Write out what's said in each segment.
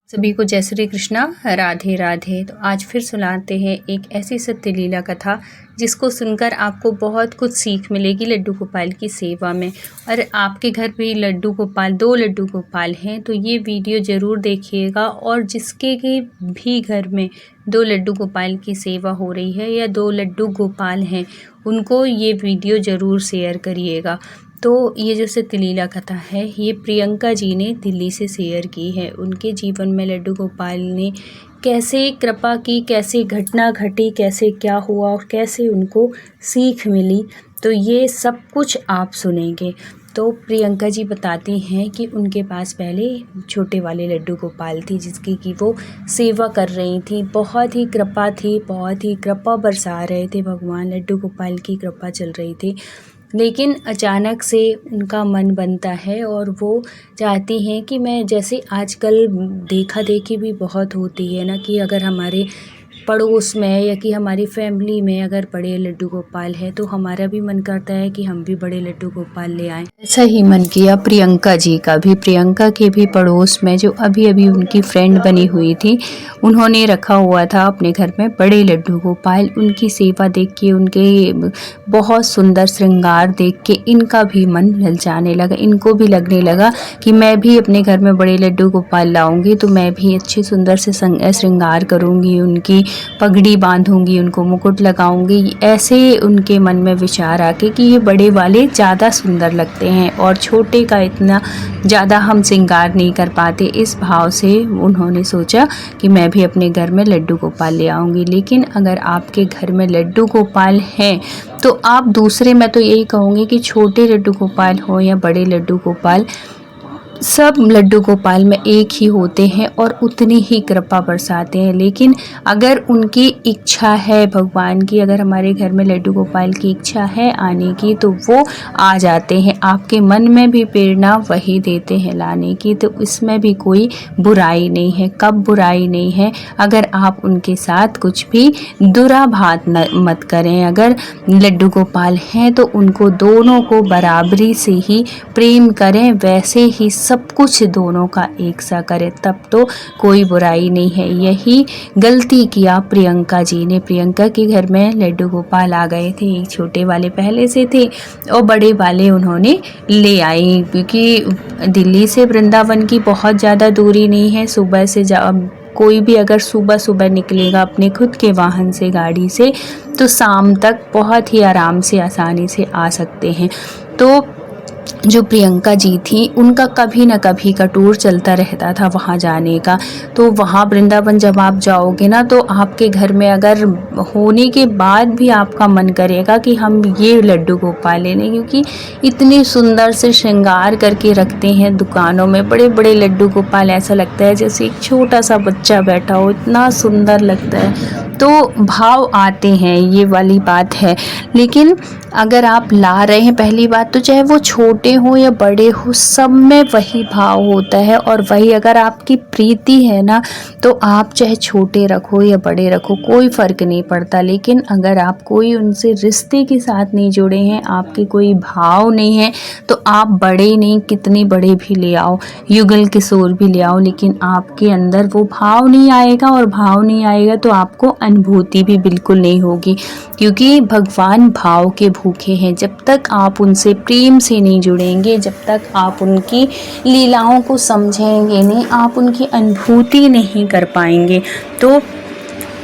सभी को जय श्री कृष्णा, राधे राधे। तो आज फिर सुनाते हैं एक ऐसी सत्य लीला कथा जिसको सुनकर आपको बहुत कुछ सीख मिलेगी लड्डू गोपाल की सेवा में। और आपके घर पे लड्डू गोपाल, 2 लड्डू गोपाल हैं तो ये वीडियो ज़रूर देखिएगा। और जिसके भी घर में 2 लड्डू गोपाल की सेवा हो रही है या 2 लड्डू गोपाल हैं, उनको ये वीडियो ज़रूर शेयर करिएगा। तो ये जो सत्य लीला कथा है ये प्रियंका जी ने दिल्ली से शेयर की है। उनके जीवन में लड्डू गोपाल ने कैसे कृपा की, कैसे घटना घटी, कैसे क्या हुआ और कैसे उनको सीख मिली, तो ये सब कुछ आप सुनेंगे। तो प्रियंका जी बताती हैं कि उनके पास पहले छोटे वाले लड्डू गोपाल थी जिसकी कि वो सेवा कर रही थी। बहुत ही कृपा थी, बहुत ही कृपा बरसा रहे थे भगवान, लड्डू गोपाल की कृपा चल रही थी। लेकिन अचानक से उनका मन बनता है और वो चाहती हैं कि मैं, जैसे आजकल देखा देखी भी बहुत होती है ना, कि अगर हमारे पड़ोस में या कि हमारी फैमिली में अगर बड़े लड्डू गोपाल है तो हमारा भी मन करता है कि हम भी बड़े लड्डू गोपाल ले आएं। ऐसा ही मन किया प्रियंका जी का भी। प्रियंका के भी पड़ोस में जो अभी अभी उनकी फ्रेंड बनी हुई थी, उन्होंने रखा हुआ था अपने घर में बड़े लड्डू गोपाल। उनकी सेवा देख के, उनके बहुत सुंदर श्रृंगार देख के इनका भी मन ललचाने लगा। इनको भी लगने लगा कि मैं भी अपने घर में बड़े लड्डू गोपाल लाऊंगी तो मैं भी अच्छे सुंदर से श्रृंगार करूंगी, उनकी पगड़ी बांधूंगी, उनको मुकुट लगाऊंगी। ऐसे उनके मन में विचार आके कि ये बड़े वाले ज़्यादा सुंदर लगते हैं और छोटे का इतना ज़्यादा हम श्रृंगार नहीं कर पाते। इस भाव से उन्होंने सोचा कि मैं भी अपने घर में लड्डू गोपाल ले आऊँगी। लेकिन अगर आपके घर में लड्डू गोपाल हैं तो आप दूसरे, मैं तो यही कहूँगी कि छोटे लड्डू गोपाल हो या बड़े लड्डू गोपाल, सब लड्डू गोपाल में एक ही होते हैं और उतनी ही कृपा बरसाते हैं। लेकिन अगर उनकी इच्छा है भगवान की, अगर हमारे घर में लड्डू गोपाल की इच्छा है आने की तो वो आ जाते हैं। आपके मन में भी प्रेरणा वही देते हैं लाने की, तो इसमें भी कोई बुराई नहीं है। कब बुराई नहीं है? अगर आप उनके साथ कुछ भी दुराभात मत करें। अगर लड्डू गोपाल हैं तो उनको दोनों को बराबरी से ही प्रेम करें, वैसे ही सब कुछ दोनों का एक सा करें, तब तो कोई बुराई नहीं है। यही गलती किया प्रियंका जी ने। प्रियंका के घर में लड्डू गोपाल आ गए थे, एक छोटे वाले पहले से थे और बड़े वाले उन्होंने ले आए, क्योंकि दिल्ली से वृंदावन की बहुत ज़्यादा दूरी नहीं है। सुबह से कोई भी अगर सुबह सुबह निकलेगा अपने खुद के वाहन से, गाड़ी से, तो शाम तक बहुत ही आराम से, आसानी से आ सकते हैं। तो जो प्रियंका जी थी उनका कभी न कभी का टूर चलता रहता था वहाँ जाने का। तो वहाँ वृंदावन जब आप जाओगे ना तो आपके घर में अगर होने के बाद भी आपका मन करेगा कि हम ये लड्डू गोपाल ले लें, क्योंकि इतनी सुंदर से श्रृंगार करके रखते हैं दुकानों में बड़े बड़े लड्डू गोपाल। ऐसा लगता है जैसे एक छोटा सा बच्चा बैठा हो, इतना सुंदर लगता है। तो भाव आते हैं, ये वाली बात है। लेकिन अगर आप ला रहे हैं, पहली बात तो चाहे वो छोटे हो या बड़े हो, सब में वही भाव होता है। और वही अगर आपकी प्रीति है ना, तो आप चाहे छोटे रखो या बड़े रखो, कोई फ़र्क नहीं पड़ता। लेकिन अगर आप कोई उनसे रिश्ते के साथ नहीं जुड़े हैं, आपके कोई भाव नहीं है, तो आप बड़े नहीं, कितने बड़े भी ले आओ, युगल किशोर भी ले आओ, लेकिन आपके अंदर वो भाव नहीं आएगा। और भाव नहीं आएगा तो आपको अनुभूति भी बिल्कुल नहीं होगी, क्योंकि भगवान भाव के भूखे हैं। जब तक आप उनसे प्रेम से नहीं जुड़ेंगे, जब तक आप उनकी लीलाओं को समझेंगे नहीं, आप उनकी अनुभूति नहीं कर पाएंगे। तो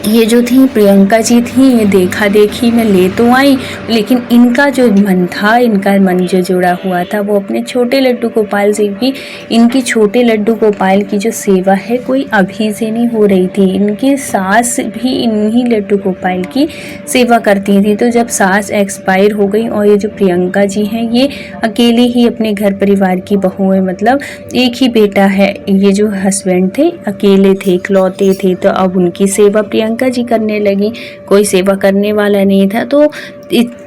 ये जो थी प्रियंका जी थी, ये देखा देखी में ले तो आई, लेकिन इनका जो मन था, इनका मन जो जुड़ा हुआ था वो अपने छोटे लड्डू गोपाल से भी। इनकी छोटे लड्डू गोपाल की जो सेवा है कोई अभी से नहीं हो रही थी। इनकी सास भी इन्हीं लड्डू गोपाल की सेवा करती थी। तो जब सास एक्सपायर हो गई और ये जो प्रियंका जी हैं ये अकेले ही अपने घर परिवार की बहू है, मतलब एक ही बेटा है, ये जो हस्बैंड थे अकेले थे, इकलौते थे। तो अब उनकी सेवा प्रियंका जी करने लगी, कोई सेवा करने वाला नहीं था। तो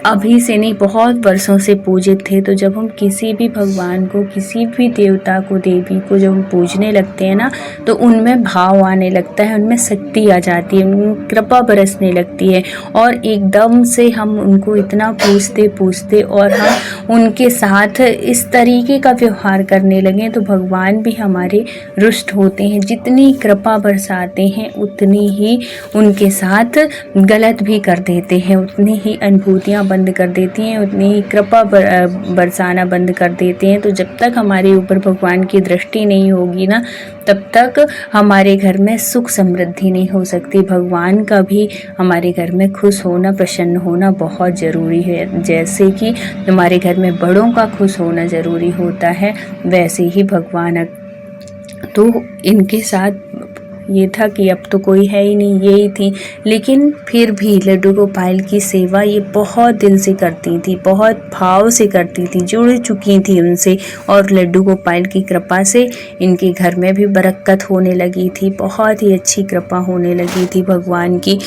अभी से नहीं, बहुत वर्षों से पूजित थे। तो जब हम किसी भी भगवान को, किसी भी देवता को, देवी को जब हम पूजने लगते हैं ना, तो उनमें भाव आने लगता है, उनमें शक्ति आ जाती है, उनमें कृपा बरसने लगती है और एकदम से हम उनको इतना पूजते और हम उनके साथ इस तरीके का व्यवहार करने लगे तो भगवान भी हमारे रुष्ट होते हैं। जितनी कृपा बरसाते हैं उतनी ही उनके साथ गलत भी कर देते हैं, उतनी ही अनुभूतियाँ बंद कर देती हैं, उतनी ही कृपा बरसाना बंद कर देते हैं। तो जब तक हमारे ऊपर भगवान की दृष्टि नहीं होगी ना, तब तक हमारे घर में सुख समृद्धि नहीं हो सकती। भगवान का भी हमारे घर में खुश होना, प्रसन्न होना बहुत ज़रूरी है। जैसे कि हमारे घर में बड़ों का खुश होना ज़रूरी होता है, वैसे ही भगवान। तो इनके साथ ये था कि अब तो कोई है ही नहीं, यही थी। लेकिन फिर भी लड्डू गोपाल की सेवा ये बहुत दिल से करती थी, बहुत भाव से करती थी, जुड़ चुकी थी उनसे। और लड्डू गोपाल की कृपा से इनके घर में भी बरकत होने लगी थी, बहुत ही अच्छी कृपा होने लगी थी भगवान की।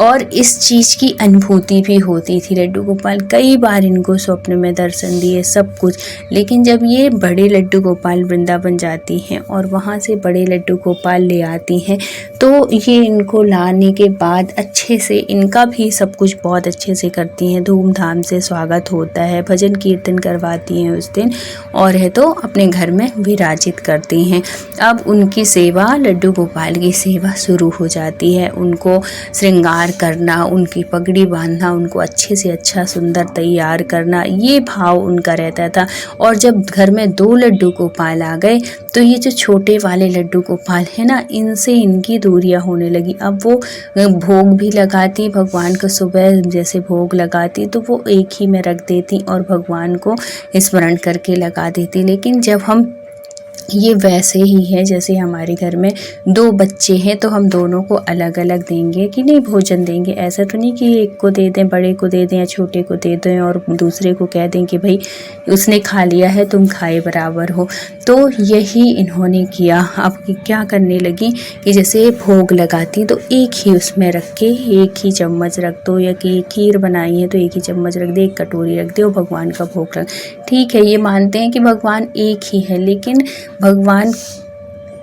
और इस चीज़ की अनुभूति भी होती थी। लड्डू गोपाल कई बार इनको स्वप्न में दर्शन दिए, सब कुछ। लेकिन जब ये बड़े लड्डू गोपाल वृंदावन जाती हैं और वहाँ से बड़े लड्डू गोपाल ले आती हैं, तो ये इनको लाने के बाद अच्छे से इनका भी सब कुछ बहुत अच्छे से करती हैं, धूमधाम से स्वागत होता है, भजन कीर्तन करवाती हैं उस दिन, और है तो अपने घर में विराजित करती हैं। अब उनकी सेवा, लड्डू गोपाल की सेवा शुरू हो जाती है। उनको श्रृंगार करना, उनकी पगड़ी बांधना, उनको अच्छे से अच्छा सुंदर तैयार करना, ये भाव उनका रहता था। और जब घर में 2 लड्डू गोपाल आ गए तो ये जो छोटे वाले लड्डू गोपाल है ना, इनसे इनकी दूरियां होने लगी। अब वो भोग भी लगाती भगवान को, सुबह जैसे भोग लगाती तो वो एक ही में रख देती और भगवान को स्मरण करके लगा देती। लेकिन जब हम ये वैसे ही है जैसे हमारे घर में 2 बच्चे हैं तो हम दोनों को अलग अलग देंगे कि नहीं भोजन देंगे। ऐसा तो नहीं कि एक को दे दें, बड़े को दे दें या छोटे को दे दें और दूसरे को कह दें कि भाई उसने खा लिया है तुम खाए बराबर हो। तो यही इन्होंने किया। अब क्या करने लगी कि जैसे भोग लगाती तो एक ही उसमें रख के एक ही चम्मच रख दो, या कि खीर बनाई है तो एक ही चम्मच रख दे, एक कटोरी रख दे और भगवान का भोग रख। ठीक है, ये मानते हैं कि भगवान एक ही है, लेकिन भगवान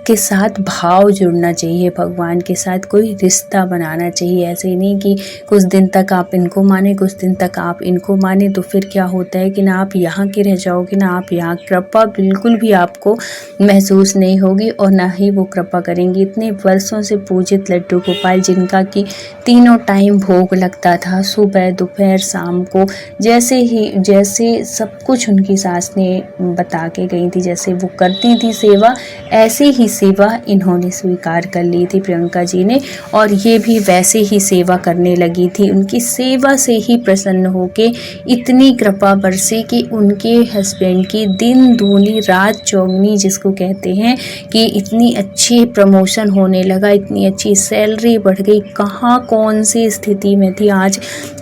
के साथ भाव जुड़ना चाहिए, भगवान के साथ कोई रिश्ता बनाना चाहिए। ऐसे ही नहीं कि कुछ दिन तक आप इनको माने, कुछ दिन तक आप इनको माने, तो फिर क्या होता है कि ना आप यहाँ के रह जाओगे ना आप यहाँ, कृपा बिल्कुल भी आपको महसूस नहीं होगी और ना ही वो कृपा करेंगी। इतने वर्षों से पूजित लड्डू गोपाल, जिनका कि तीनों टाइम भोग लगता था, सुबह दोपहर शाम को, जैसे सब कुछ उनकी सास ने बता के गई थी, जैसे वो करती थी सेवा, ऐसे ही सेवा इन्होंने स्वीकार कर ली थी प्रियंका जी ने, और ये भी वैसे ही सेवा करने लगी थी। उनकी सेवा से ही प्रसन्न होके इतनी कृपा बरसी कि उनके हस्बैंड की दिन दूनी रात चौगनी, जिसको कहते हैं, कि इतनी अच्छी प्रमोशन होने लगा, इतनी अच्छी सैलरी बढ़ गई। कहाँ कौन सी स्थिति में थी, आज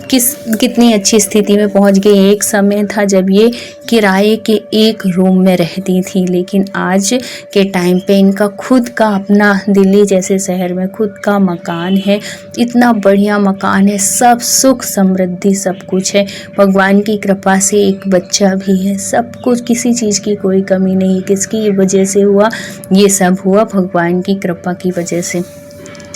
कितनी अच्छी स्थिति में पहुंच गई। एक समय था जब ये किराए के एक रूम में रहती थी, लेकिन आज के टाइम पे इनका खुद का अपना दिल्ली जैसे शहर में खुद का मकान है। इतना बढ़िया मकान है, सब सुख समृद्धि सब कुछ है। भगवान की कृपा से एक बच्चा भी है, सब कुछ, किसी चीज़ की कोई कमी नहीं। किसकी वजह से हुआ ये सब? हुआ भगवान की कृपा की वजह से।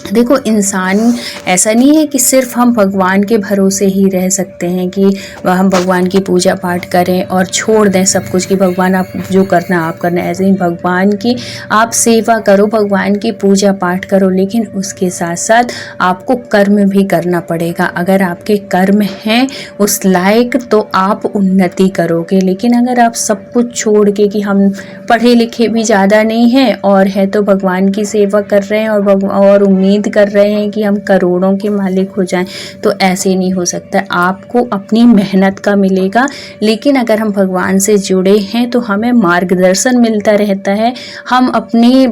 देखो, इंसान ऐसा नहीं है कि सिर्फ हम भगवान के भरोसे ही रह सकते हैं कि हम भगवान की पूजा पाठ करें और छोड़ दें सब कुछ कि भगवान आप जो करना आप करना। ऐसे ही भगवान की आप सेवा करो, भगवान की पूजा पाठ करो, लेकिन उसके साथ साथ आपको कर्म भी करना पड़ेगा। अगर आपके कर्म हैं उस लायक तो आप उन्नति करोगे। लेकिन अगर आप सब कुछ छोड़ के कि हम पढ़े लिखे भी ज़्यादा नहीं हैं और है तो भगवान की सेवा कर रहे हैं और उम्मीद कर रहे हैं कि हम करोड़ों के मालिक हो जाएं, तो ऐसे नहीं हो सकता। आपको अपनी मेहनत का मिलेगा, लेकिन अगर हम भगवान से जुड़े हैं तो हमें मार्गदर्शन मिलता रहता है, हम अपनी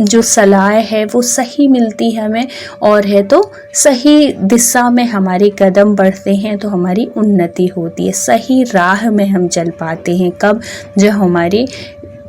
जो सलाह है वो सही मिलती है हमें, और है तो सही दिशा में हमारे कदम बढ़ते हैं तो हमारी उन्नति होती है, सही राह में हम चल पाते हैं। कब? जब हमारी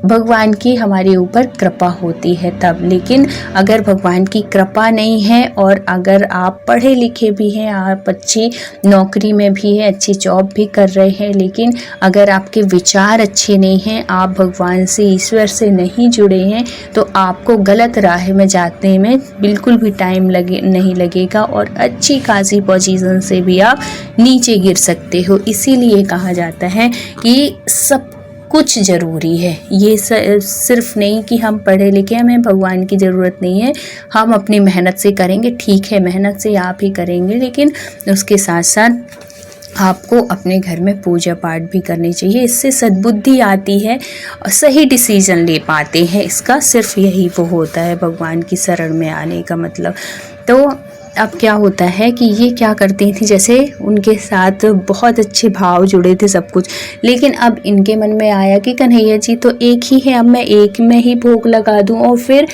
भगवान की हमारे ऊपर कृपा होती है तब। लेकिन अगर भगवान की कृपा नहीं है और अगर आप पढ़े लिखे भी हैं, आप अच्छी नौकरी में भी हैं, अच्छी जॉब भी कर रहे हैं, लेकिन अगर आपके विचार अच्छे नहीं हैं, आप भगवान से, ईश्वर से नहीं जुड़े हैं, तो आपको गलत राह में जाने में बिल्कुल भी टाइम नहीं लगेगा और अच्छी खासी पोजीशन से भी आप नीचे गिर सकते हो। इसीलिए कहा जाता है कि सब कुछ ज़रूरी है। ये सिर्फ नहीं कि हम पढ़े लिखे, हमें भगवान की ज़रूरत नहीं है, हम अपनी मेहनत से करेंगे, ठीक है मेहनत से आप ही करेंगे, लेकिन उसके साथ साथ आपको अपने घर में पूजा पाठ भी करनी चाहिए। इससे सद्बुद्धि आती है और सही डिसीजन ले पाते हैं। इसका सिर्फ यही वो होता है भगवान की शरण में आने का मतलब। तो अब क्या होता है कि ये क्या करती थी, जैसे उनके साथ बहुत अच्छे भाव जुड़े थे सब कुछ, लेकिन अब इनके मन में आया कि कन्हैया जी तो एक ही है, अब मैं एक में ही भोग लगा दूं। और फिर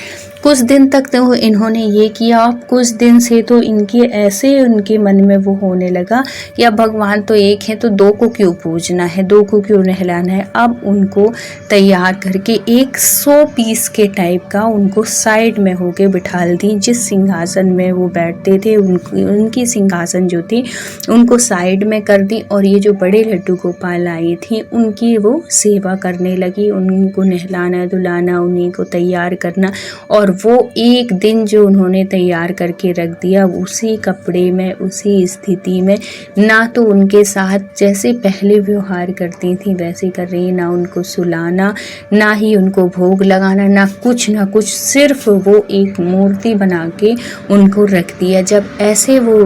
कुछ दिन तक तो इन्होंने ये किया, कुछ दिन से तो इनके ऐसे उनके मन में वो होने लगा कि अब भगवान तो एक है तो दो को क्यों पूजना है, दो को क्यों नहलाना है। अब उनको तैयार करके 100 पीस के टाइप का उनको साइड में होके बिठाल दी। जिस सिंहासन में वो बैठते थे उनकी सिंहासन जो थी उनको साइड में कर दी और ये जो बड़े लड्डू गोपाल आई थी उनकी वो सेवा करने लगी, उनको नहलाना धुलाना, उन्हीं को तैयार करना। और वो एक दिन जो उन्होंने तैयार करके रख दिया, उसी कपड़े में, उसी स्थिति में, ना तो उनके साथ जैसे पहले व्यवहार करती थी वैसे कर रही, ना उनको सुलाना, ना ही उनको भोग लगाना, ना कुछ, सिर्फ वो एक मूर्ति बना के उनको रख दिया। जब ऐसे वो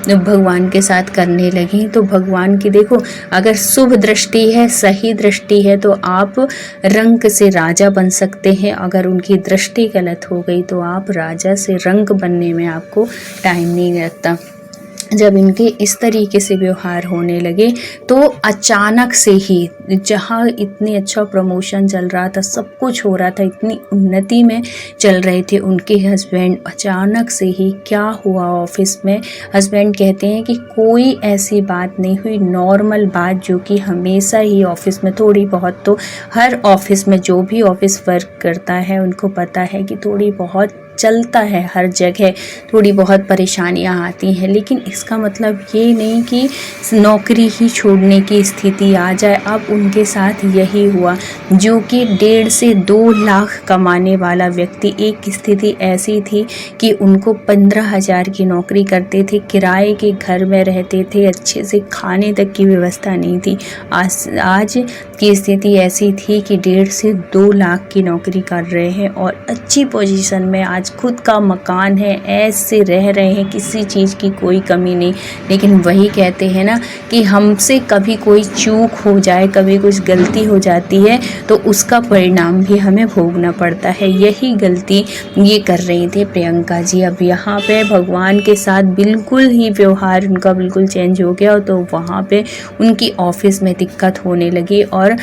भगवान के साथ करने लगी तो भगवान की देखो, अगर शुभ दृष्टि है, सही दृष्टि है तो आप रंक से राजा बन सकते हैं। अगर उनकी दृष्टि गलत हो गई तो आप राजा से रंक बनने में आपको टाइम नहीं लगता। जब इनके इस तरीके से व्यवहार होने लगे तो अचानक से ही, जहाँ इतनी अच्छा प्रमोशन चल रहा था, सब कुछ हो रहा था, इतनी उन्नति में चल रहे थे उनके हस्बैंड, अचानक से ही क्या हुआ ऑफिस में, हस्बैंड कहते हैं कि कोई ऐसी बात नहीं हुई, नॉर्मल बात जो कि हमेशा ही ऑफिस में थोड़ी बहुत, तो हर ऑफिस में जो भी ऑफिस वर्क करता है उनको पता है कि थोड़ी बहुत चलता है, हर जगह थोड़ी बहुत परेशानियां आती हैं, लेकिन इसका मतलब ये नहीं कि नौकरी ही छोड़ने की स्थिति आ जाए। अब उनके साथ यही हुआ, जो कि 1.5 से 2 लाख कमाने वाला व्यक्ति, एक स्थिति ऐसी थी कि उनको 15,000 की नौकरी करते थे, किराए के घर में रहते थे, अच्छे से खाने तक की व्यवस्था नहीं थी। आज की स्थिति ऐसी थी कि 1.5 से 2 लाख की नौकरी कर रहे हैं और अच्छी पोजीशन में, आज खुद का मकान है, ऐसे रह रहे हैं, किसी चीज़ की कोई कमी नहीं। लेकिन वही कहते हैं ना कि हमसे कभी कोई चूक हो जाए, कभी कुछ गलती हो जाती है तो उसका परिणाम भी हमें भोगना पड़ता है। यही गलती ये कर रही थी प्रियंका जी। अब यहाँ पे भगवान के साथ बिल्कुल ही व्यवहार उनका बिल्कुल चेंज हो गया, तो वहाँ पे उनकी ऑफिस में दिक्कत होने लगी। और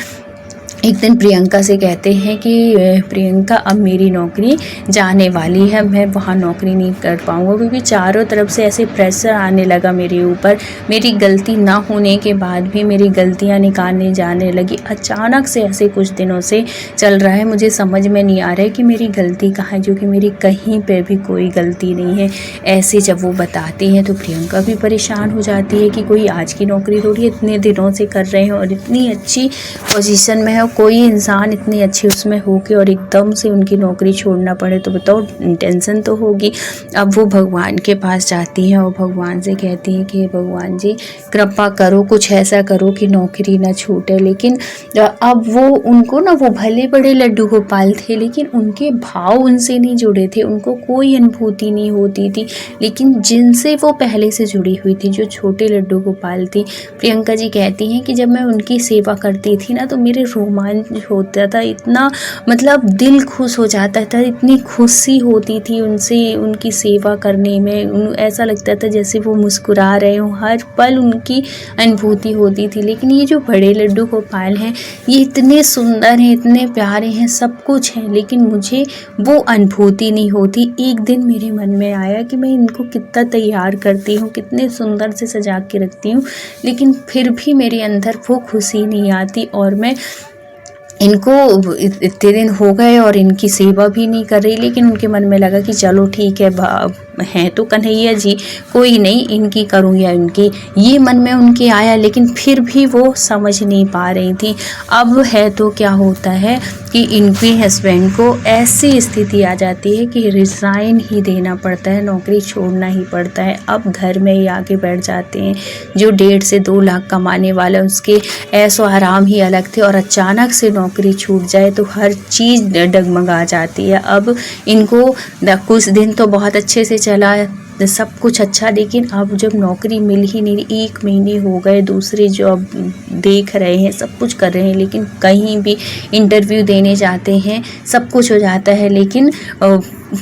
एक दिन प्रियंका से कहते हैं कि प्रियंका अब मेरी नौकरी जाने वाली है, मैं वहाँ नौकरी नहीं कर पाऊँगा, क्योंकि चारों तरफ से ऐसे प्रेशर आने लगा मेरे ऊपर, मेरी गलती ना होने के बाद भी मेरी गलतियाँ निकालने जाने लगी। अचानक से ऐसे कुछ दिनों से चल रहा है, मुझे समझ में नहीं आ रहा है कि मेरी गलती कहाँ है, जो कि मेरी कहीं पे भी कोई गलती नहीं है। ऐसे जब वो बताती हैं तो प्रियंका भी परेशान हो जाती है कि कोई आज की नौकरी थोड़ी इतने दिनों से कर रहे हैं और इतनी अच्छी पोजीशन में है, कोई इंसान इतनी अच्छी उसमें हो के और एकदम से उनकी नौकरी छोड़ना पड़े तो बताओ टेंशन तो होगी। अब वो भगवान के पास जाती हैं और भगवान से कहती हैं कि भगवान जी कृपा करो, कुछ ऐसा करो कि नौकरी ना छूटे। लेकिन अब वो उनको ना, वो भले बड़े लड्डू गोपाल थे लेकिन उनके भाव उनसे नहीं जुड़े थे, उनको कोई अनुभूति नहीं होती थी। लेकिन जिनसे वो पहले से जुड़ी हुई थी, जो छोटे लड्डू गोपाल थी, प्रियंका जी कहती हैं कि जब मैं उनकी सेवा करती थी ना तो मेरे रोमांच होता था, इतना मतलब दिल खुश हो जाता था, इतनी खुशी होती थी उनसे, उनकी सेवा करने में ऐसा लगता था जैसे वो मुस्कुरा रहे हो, हर पल उनकी अनुभूति होती थी। लेकिन ये जो बड़े लड्डू गोपाल हैं ये इतने सुंदर हैं, इतने प्यारे हैं, सब कुछ है, लेकिन मुझे वो अनुभूति नहीं होती। एक दिन मेरे मन में आया कि मैं इनको कितना तैयार करती हूँ, कितने सुंदर से सजा के रखती हूँ, लेकिन फिर भी मेरे अंदर वो खुशी नहीं आती और मैं इनको इतने दिन हो गए और इनकी सेवा भी नहीं कर रही, लेकिन उनके मन में लगा कि चलो ठीक है, हैं तो कन्हैया जी, कोई नहीं, इनकी करूँ या इनकी, ये मन में उनके आया। लेकिन फिर भी वो समझ नहीं पा रही थी। अब है तो क्या होता है कि इनके हस्बैंड को ऐसी स्थिति आ जाती है कि रिज़ाइन ही देना पड़ता है, नौकरी छोड़ना ही पड़ता है। अब घर में ही आके बैठ जाते हैं। जो 1.5 से 2 लाख कमाने वाला, उसके ऐशो आराम ही अलग थे, और अचानक से नौकरी छूट जाए तो हर चीज़ डगमगा जाती है। अब इनको कुछ दिन तो बहुत अच्छे से चला, सब कुछ अच्छा, लेकिन अब जब नौकरी मिल ही नहीं, 1 महीने हो गए, दूसरे जॉब देख रहे हैं, सब कुछ कर रहे हैं, लेकिन कहीं भी इंटरव्यू देने जाते हैं, सब कुछ हो जाता है, लेकिन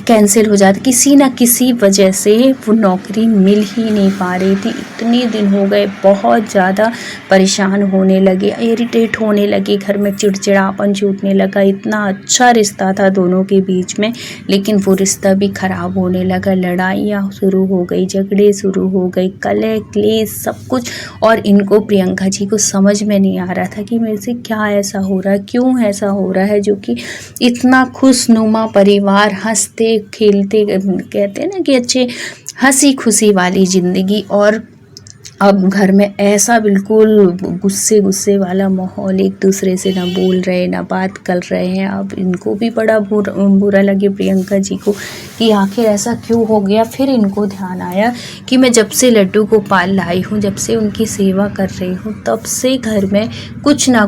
कैंसिल हो जाता, किसी ना किसी वजह से वो नौकरी मिल ही नहीं पा रही थी। इतने दिन हो गए, बहुत ज़्यादा परेशान होने लगे, इरिटेट होने लगे, घर में चिड़चिड़ापन छूटने लगा। इतना अच्छा रिश्ता था दोनों के बीच में, लेकिन वो रिश्ता भी ख़राब होने लगा। लड़ाइयाँ शुरू हो गई, झगड़े शुरू हो गए, कलह क्लेश सब कुछ। और इनको, प्रियंका जी को समझ में नहीं आ रहा था कि मेरे से क्या ऐसा हो रहा है, क्यों ऐसा हो रहा है, जो कि इतना खुशनुमा परिवार, हंसते खेलते, कहते हैं ना कि अच्छे हंसी खुशी वाली ज़िंदगी, और अब घर में ऐसा बिल्कुल गुस्से गुस्से वाला माहौल, एक दूसरे से ना बोल रहे, ना बात कर रहे हैं। अब इनको भी बड़ा बुरा लगे प्रियंका जी को कि आखिर ऐसा क्यों हो गया। फिर इनको ध्यान आया कि मैं जब से लड्डू गोपाल लाई हूँ, जब से उनकी सेवा कर रही हूँ, तब से घर में कुछ ना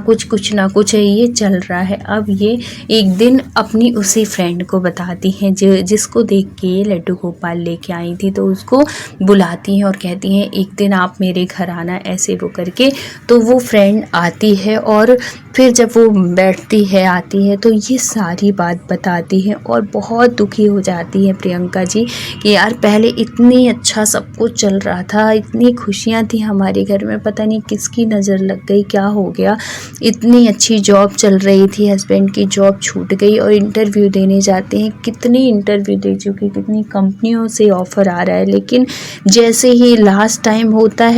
कुछ ये चल रहा है। अब ये एक दिन अपनी उसी फ्रेंड को बताती हैं, जिसको देख के ये लड्डू गोपाल लेके आई थी, तो उसको बुलाती हैं और कहती हैं एक दिन आप मेरे घर आना, ऐसे वो करके। तो वो फ्रेंड आती है, और फिर जब वो बैठती है, आती है, तो ये सारी बात बताती है, और बहुत दुखी हो जाती है प्रियंका जी कि यार पहले इतनी अच्छा सब कुछ चल रहा था, इतनी खुशियाँ थी हमारे घर में, पता नहीं किसकी नज़र लग गई, क्या हो गया। इतनी अच्छी जॉब चल रही थी, हस्बैंड की जॉब छूट गई, और इंटरव्यू देने जाते हैं, कितनी इंटरव्यू दे चुकी, कितनी कंपनियों से ऑफ़र आ रहा है, लेकिन जैसे ही लास्ट टाइम होता है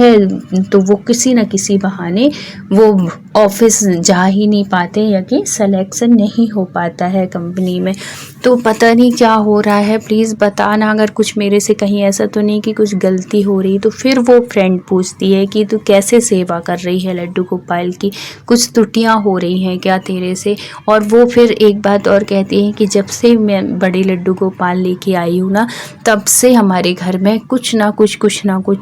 तो वो किसी न किसी बहाने वो ऑफिस जा ही नहीं पाते, या कि सिलेक्शन नहीं हो पाता है कंपनी में। तो पता नहीं क्या हो रहा है, प्लीज़ बताना अगर कुछ मेरे से कहीं ऐसा तो नहीं कि कुछ गलती हो रही। तो फिर वो फ्रेंड पूछती है कि तू कैसे सेवा कर रही है लड्डू गोपाल की, कुछ त्रुटियां हो रही हैं क्या तेरे से। और वो फिर एक बात और कहती है कि जब से मैं बड़े लड्डू गोपाल लेके आई हूँ ना, तब से हमारे घर में कुछ ना कुछ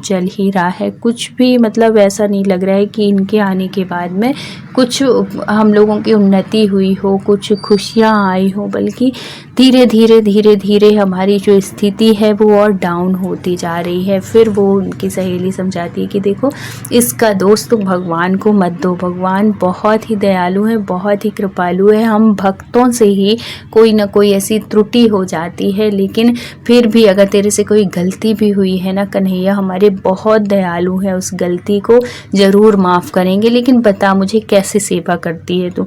चल ही रहा है। कुछ भी मतलब ऐसा नहीं लग रहा है कि इनके आने के बाद में कुछ हम लोगों की उन्नति हुई हो, कुछ खुशियाँ आई हो, बल्कि धीरे धीरे हमारी जो स्थिति है वो और डाउन होती जा रही है। फिर वो उनकी सहेली समझाती है कि देखो, इसका दोष तुम भगवान को मत दो, भगवान बहुत ही दयालु है, बहुत ही कृपालु है। हम भक्तों से ही कोई ना कोई ऐसी त्रुटि हो जाती है, लेकिन फिर भी अगर तेरे से कोई गलती भी हुई है ना कन्हैया, हमारे बहुत दयालु हैं, उस गलती को ज़रूर माफ़ करेंगे। लेकिन बता मुझे कैसे सेवा करती है तू।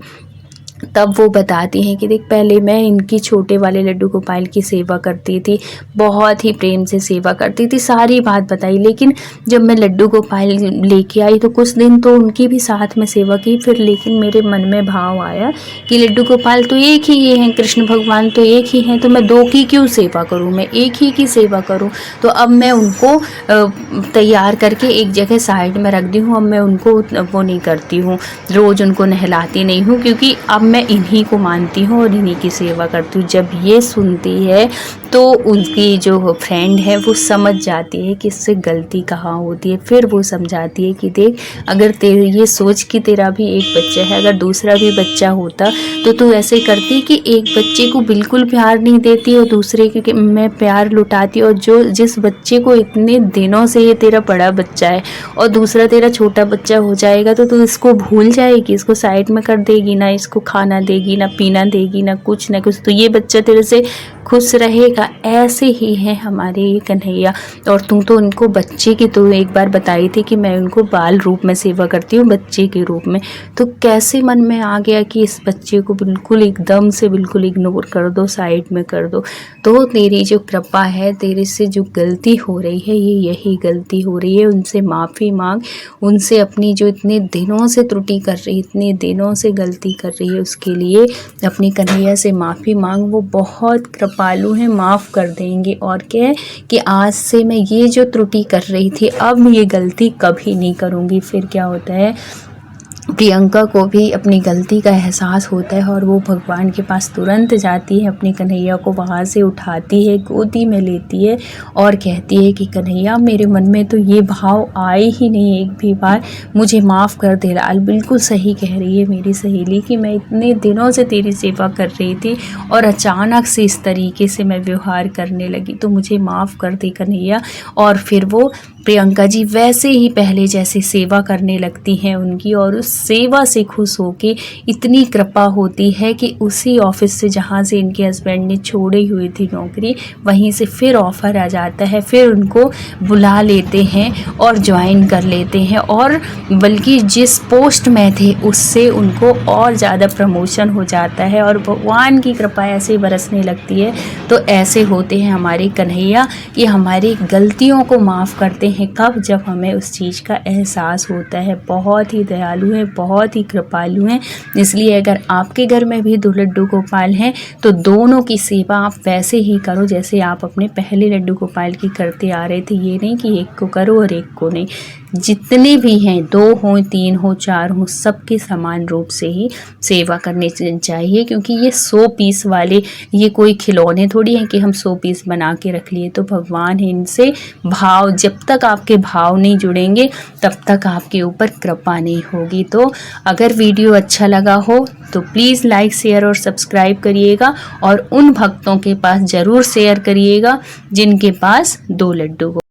तब वो बताती हैं कि देख, पहले मैं इनकी छोटे वाले लड्डू गोपाल की सेवा करती थी, बहुत ही प्रेम से सेवा करती थी, सारी बात बताई। लेकिन जब मैं लड्डू गोपाल लेके आई तो कुछ दिन तो उनकी भी साथ में सेवा की, फिर लेकिन मेरे मन में भाव आया कि लड्डू गोपाल तो एक ही ये हैं, कृष्ण भगवान तो एक ही हैं, तो मैं दो की क्यों सेवा करूँ, मैं एक ही की सेवा करूँ। तो अब मैं उनको तैयार करके एक जगह साइड में रख दी हूँ। अब मैं उनको वो नहीं करती हूँ, रोज़ उनको नहलाती नहीं हूँ, क्योंकि अब मैं इन्हीं को मानती हूँ और इन्हीं की सेवा करती हूँ। जब ये सुनती है तो उनकी जो फ्रेंड है वो समझ जाती है कि इससे गलती कहाँ होती है। फिर वो समझाती है कि देख, अगर तेरे ये सोच कि तेरा भी एक बच्चा है, अगर दूसरा भी बच्चा होता तो तू ऐसे करती कि एक बच्चे को बिल्कुल प्यार नहीं देती और दूसरे के में प्यार लुटाती, और जिस बच्चे को इतने दिनों से ये तेरा बड़ा बच्चा है और दूसरा तेरा छोटा बच्चा हो जाएगा तो तू इसको भूल जाएगी, इसको साइड में कर देगी, ना इसको खाना देगी, ना पीना देगी, ना कुछ। तो ये बच्चा तेरे से खुश रहेगा। ऐसे ही है हमारे ये कन्हैया। और तू तो उनको बच्चे की तो एक बार बताई थी कि मैं उनको बाल रूप में सेवा करती हूँ, बच्चे के रूप में। तो कैसे मन में आ गया कि इस बच्चे को बिल्कुल एकदम से बिल्कुल इग्नोर कर दो, साइड में कर दो। तो तेरी जो कृपा है, तेरे से जो गलती हो रही है, ये यही गलती हो रही है। उनसे माफ़ी मांग, उनसे अपनी जो इतने दिनों से त्रुटि कर रही, इतने दिनों से गलती कर रही है, उसके लिए अपनी कन्हैया से माफ़ी मांग। वो बहुत कृपालु हैं, माफ़ कर देंगे। और क्या है कि आज से मैं ये जो त्रुटि कर रही थी, अब ये गलती कभी नहीं करूँगी। फिर क्या होता है, प्रियंका को भी अपनी गलती का एहसास होता है और वो भगवान के पास तुरंत जाती है, अपनी कन्हैया को वहाँ से उठाती है, गोदी में लेती है और कहती है कि कन्हैया, मेरे मन में तो ये भाव आए ही नहीं एक भी बार, मुझे माफ़ कर दे लाल। बिल्कुल सही कह रही है मेरी सहेली कि मैं इतने दिनों से तेरी सेवा कर रही थी और अचानक से इस तरीके से मैं व्यवहार करने लगी, तो मुझे माफ़ कर दे कन्हैया। और फिर वो प्रियंका जी वैसे ही पहले जैसे सेवा करने लगती हैं उनकी, और उस सेवा से खुश होके इतनी कृपा होती है कि उसी ऑफिस से जहाँ से इनके हस्बैंड ने छोड़ी हुई थी नौकरी, वहीं से फिर ऑफ़र आ जाता है, फिर उनको बुला लेते हैं और ज्वाइन कर लेते हैं। और बल्कि जिस पोस्ट में थे उससे उनको और ज़्यादा प्रमोशन हो जाता है और भगवान की कृपा ऐसे बरसने लगती है। तो ऐसे होते हैं हमारे कन्हैया, ये हमारी गलतियों को माफ़ करते हैं कब, जब हमें उस चीज़ का एहसास होता है। बहुत ही दयालु हैं, बहुत ही कृपालु हैं। इसलिए अगर आपके घर में भी 2 लड्डू गोपाल हैं तो दोनों की सेवा आप वैसे ही करो जैसे आप अपने पहले लड्डू गोपाल की करते आ रहे थे। ये नहीं कि एक को करो और एक को नहीं, जितने भी हैं, 2 हों, 3 हों, 4 हों, सबके समान रूप से ही सेवा करनी चाहिए। क्योंकि ये 100 पीस वाले, ये कोई खिलौने थोड़ी हैं कि हम 100 पीस बना के रख लिए। तो भगवान है, इनसे भाव, जब तक आपके भाव नहीं जुड़ेंगे तब तक आपके ऊपर कृपा नहीं होगी। तो अगर वीडियो अच्छा लगा हो तो प्लीज़ लाइक, शेयर और सब्सक्राइब करिएगा और उन भक्तों के पास ज़रूर शेयर करिएगा जिनके पास 2 लड्डू हो।